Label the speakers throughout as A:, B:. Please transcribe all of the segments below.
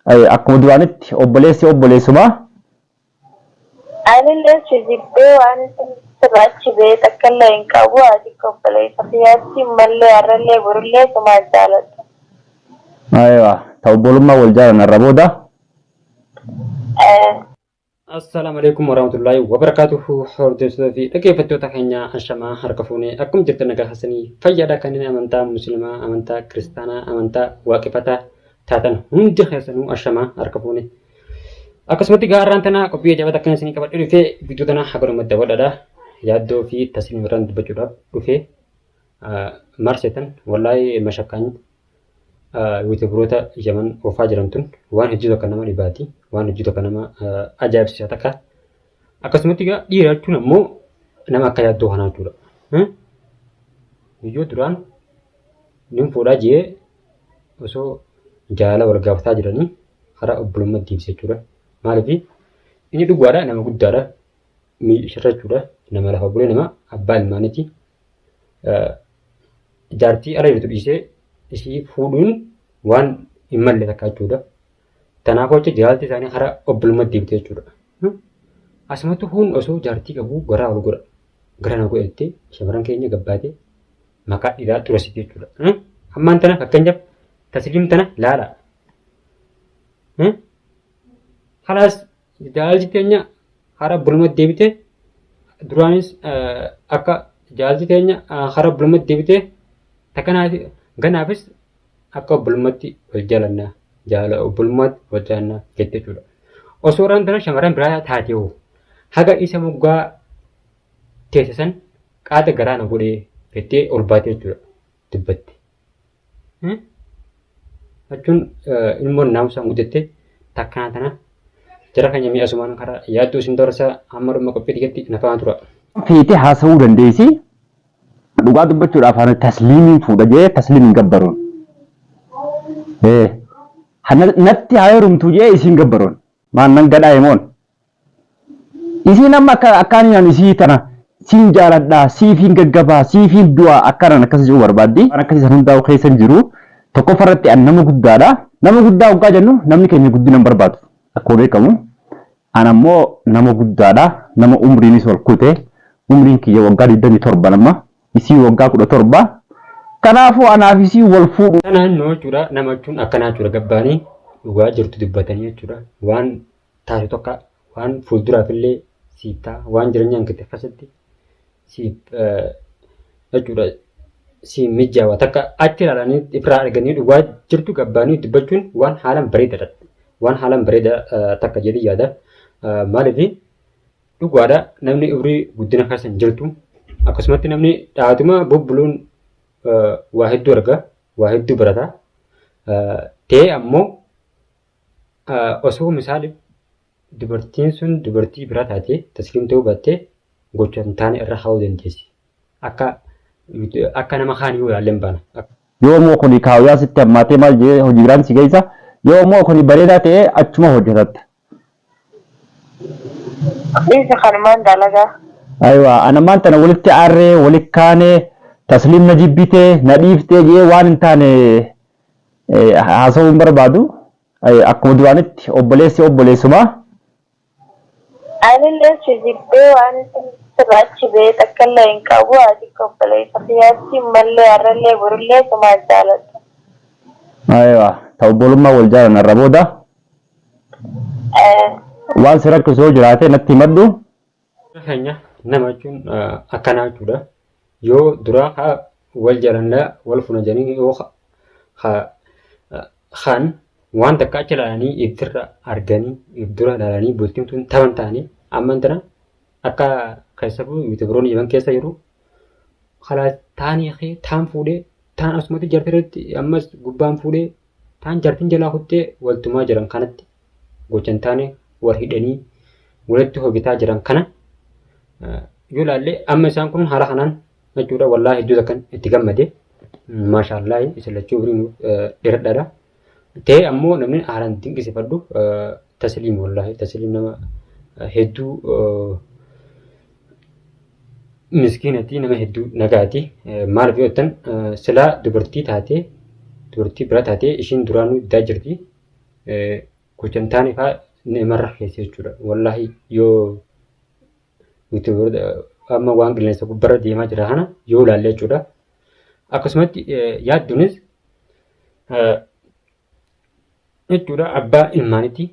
A: akkuma duraanitti obboleessi obboleessuma.
B: Ani illee jibbee waan sirraachi beektu akka illee hin qabu ati obboleessa siyaatti mallee har'allee borillee sumaa jaalatu.
A: Ta'u obbolummaa wal jaalan har'a booda.
C: Assalamualaikum warahmatullahi wabarakatuh. Hordoftoota fi dhaggeeffattoota keenya ashamaa harka fuunee akkuma jirtan nagaa hasanii fayyaadha kanneen amantaa musliimaa, amantaa kiristaanaa, amantaa waaqeffataa taatan hundi keessanuu ashamaa harka fuunee. Akkasumatti gaarraan tana qophii ajaa'ibaa akka isin qabadhe dhufee bidduu tana hagaruma dabaladha. Yaaddoo fi tasliim irraan dubbachuudhaaf dhufee marseetan wallahi mashakkaan yuutuubaroota Yaman oofaa jiran tun waan hojii tokko nama dhibaati, waan hojii tokko nama ajaa'ibsiisaa takka. Akkasumatti egaa dhiira jechuun ammoo nama akka yaaddoo kanaa jechuudha. Biyyoo duraan nin fuudhaa jee osoo jaalala wal gaafataa jiranii karaa obbolummaa deebisee jechuudha. Maaliif inni dhugaadha, nama guddaadha, miidhagina jechuudha, nama lafa bulee, nama abbaa ilmaaniiti. Jaartii ala jirtu dhiisee isii fuudhuun waan hin malle takka jechuudha. Kanaaf jecha jaalalti isaanii karaa obbolummaa deebitee jechuudha. Asumatti kun osoo jaartii qabu garaa ol godha. Gara na godhattee shamarran keenya gabbaatee maqaa dhiiraa xuressite jechuudha. Ammaan tana fakkeenyaaf tasliim tana laala. Halas jaalalti teenya karaa obbolummaa deebitee duraanis akka jaalalti teenya karaa obbolummaa deebitee takkanaaf ganaafis akka obbolummaatti wal jaalannaa, jaalala obbolummaatti wal jaalannaa jette jechuudha. Osoo warraan tana shamarran biraa taatee hoo haga isa moggaa teessisan qaata garaa na godhee fettee ol baatee jechuudha dubbatti. Jechuun ilmoon naamusaa mudattee takkaan tana jara keenya mi'aasumaan karaa yaaddoo isin dabarsaa hamma dhuma qophii dhiyeetti nafaan tura.
A: Fiitee haasa'uu dandeessi. Dhugaa dubbachuudhaaf ana tasliimiin fuudha jee tasliimiin gabbaruun. Natti haa heerumtu jee isiin gabbaruun. Maannan gadhaa himoon. Isiin amma akkaan isii tana siin jaaladhaa, siifiin gaggabaa, siifiin du'aa akkanaan akkas jiru barbaaddi. Waan akkasii san hundaa'u keessa jiru tokkoffarratti an nama guddaadha. Nama guddaa hoggaa jennu namni keenya guddina hin barbaadu. Akkuma beekamu. Ana ammoo nama guddaadha. Nama umriinis ol kute. Umriin kiyya waggaa 27 amma. Isii waggaa 17. Kanaafuu anaaf isii wal fuudhu.
C: Naannoo jechuudha nama jechuun akkanaa jechuudha gabbaanii dhugaa jirtu dubbatanii jechuudha. Waan taate tokko waan fuulduraaf illee siif ta'a waan jireenyaan gadi akkasitti siif jechuudha siif mijaawaa takka achi ilaalanii ifraa arganii dhugaa jirtu gabbaanii dubbachuun waan haalaan bareedaadha. Waan haalaan bareedaa takka jedhee yaada. Maaliif dhugaadha namni umrii guddina keessa hin jirtu. Akkasumatti namni dhaatuma bubbuluun waa hedduu arga, waa hedduu barata. Ta'ee ammoo osoo misaali dubartiin sun dubartii biraa taatee tasliim ta'uu baattee gocha hin taane irra haa'uu dandeessi. Akka nama kaan yoo ilaallee baana.
A: Yoo moo kuni kaawyaa sitti hammaatee maal jee hojii biraan si geessa yoo moo kuni bareedaa ta'ee achuma hojjetatta.
B: Isa kanumaan dalagaa.
A: Aywa ana man tana walitti aarree walitti kaanee tasliim na jibbitee na dhiiftee jee waan hin taane haasa'uu hin barbaadu. Akkuma duraanitti obboleessi obboleessuma.
B: Ani illee jibbee waan sirraachi beektu akka illee hin qabu ati obboleessa siyaatti mallee har'allee borillee sumaa jaalatu.
A: Aywa ta'u obbolummaa wal jaalan har'a booda. Waan si rakkisu yoo jiraate natti himadhu.
C: Keenya nama jechuun akkanaa jechuudha. Yoo dura wal jaalannaa wal funajanii yoo kaan waan takka achi ilaalanii ibdirra arganii ibdura ilaalanii bultiin tun taban ta'anii amman tana akka keessattuu yuutuubaroonni Yaman keessa jiru kalaa taanii taan fuudhee taan asumatti jartirratti ammas gubbaan fuudhee taan jartiin jalaa kuttee waltumaa jiran kanatti gochan taane wal hidhanii walitti hojjetaa jiran kana yoo ilaalle amma isaan kun haala kanaan jechuudha wallaahi hedduu takkan itti gammade maashaallah isa lachuu biriin dheeradhaadha. Ta'ee ammoo namni haalaan dinqisiifadhu tasliim wallaahi tasliim nama hedduu miskiinati nama hedduu nagaati. Maaliif yoo ta'an silaa dubartii bira taatee ishiin duraanuu iddaa jirti. kuchan taane fa'aa namarra keessa jechuudha. Wallaahi yoo amma waan qilleensa gubbarra deemaa jira kana yoo ilaalle jechuudha. Akkasumatti yaadduunis jechuudha abbaa ilmaaniiti.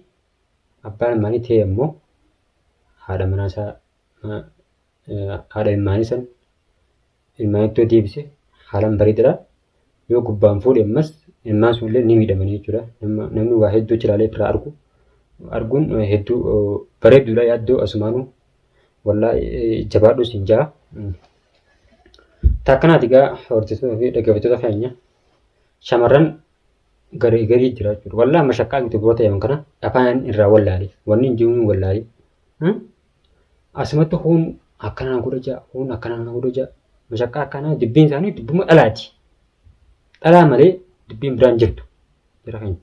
C: Abbaan ilmaanii ta'e immoo haadha manaasaa haadha ilmaanii san ilmaanitti deebise haalaan bareedaadha. Yoo gubbaan fuudhe ammas ilmaan sunillee ni miidhamanii jechuudha. Namni waa hedduu ilaalee irraa arguun hedduu bareedduudha yaaddoo asumaanuu wallaahi jabaadhu siin jaa. Takkanaati egaa hordoftoota fi dhaggeeffattoota keenya shamarran garii jira jechuudha. Wallaahi mashaqqaa YouTuberoota jedhaman kana afaan irraa wallaale wanni hin jiruun wallaale. Asumatti huun akkanaan godha jaa huun akkanaan godha jaa mashaqqaa akkanaa dubbiin isaanii dubbuma dhalaati. Dhalaa malee dubbiin biraan jirtu jira keenya.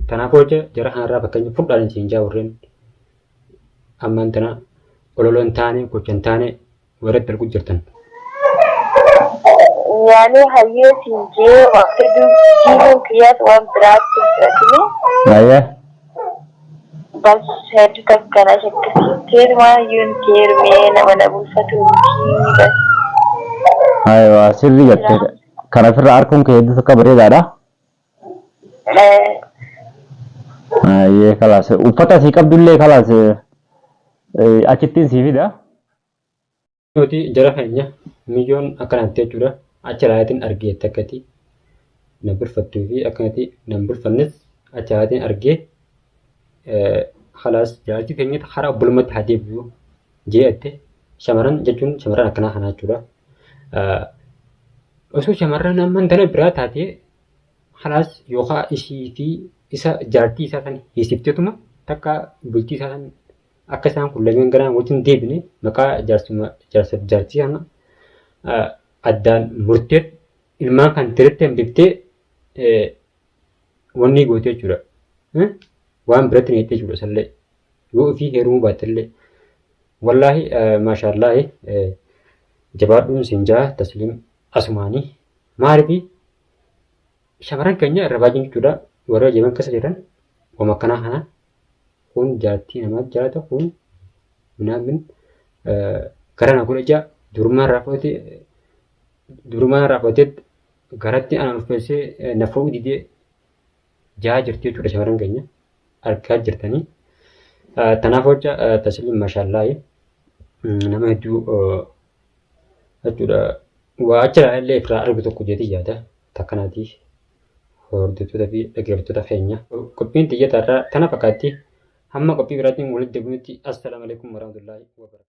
C: Kanaafuu jara kanarraa fakkeenya fudhaan siin jaa warreen ammaan tana ololoon taane gochan taane warratti arguu jirtan.
B: Yani hayyee siin jee waqtii jiruun kiyyaas waan biraatti fudhatini.
A: Baay'ee.
B: Bas hedduu takkana shakkisiin keerumaa yuun keerumee nama na bulfatu bas.
A: Aywa sirri jette kana ofirraa arguun kee hedduu akka bareedaadha. Ayyee kalaas uffata sii qabdullee kalaas achittiin sii fida.
C: Nuti jara keenya mijoon akkanatti jechuudha. Achi laatiin argee takkati na bulfattuu fi akkanatti na bulfannes achi laatiin argee kalaas jaalatti keenyatti hara obbolummaatti haa deebi'u jee'atte shamarran jechuun shamarran akkanaa kanaa jechuudha. Osoo shamarran amman tana biraa taatee kalaas yookaan ishii fi isa jaartii isaa san hiisifteetuma takka bultii isaa san akka isaan kun lameen garaan wajjin deebine maqaa jaartii sana addaan murteet ilmaan kan tirette hambiftee wanni goote jechuudha. Waan biratti ni jettee jechuudha sallee yoo ofii heerumuu baattillee wallaahi maashaallahi jabaadhuun siin jaa tasliim asumaanii maaliifi shamarran keenya irra baay'een jechuudha warra jeeman keessa jiran wama akkanaa kana kun jaartii namaa jaalata kun minaamin gara na godha jaa durumaan raaffatee garatti anaan uffeessee na fo'uu didee jaa jirti jechuudha shamarran keenya argaa jirtanii. Tanaaf hojja tasliim maashaallahi nama hedduu jechuudha waa achi illee irraa argu tokko jeetii yaada takkanaatiif hordoftoota fi dhaggeeffattoota keenya qophiin xiyyaata irraa tana fakkaatti hamma qophii biraatiin walitti deebinutti assalaamu alaikum warahmatullaahi wabarakatuh.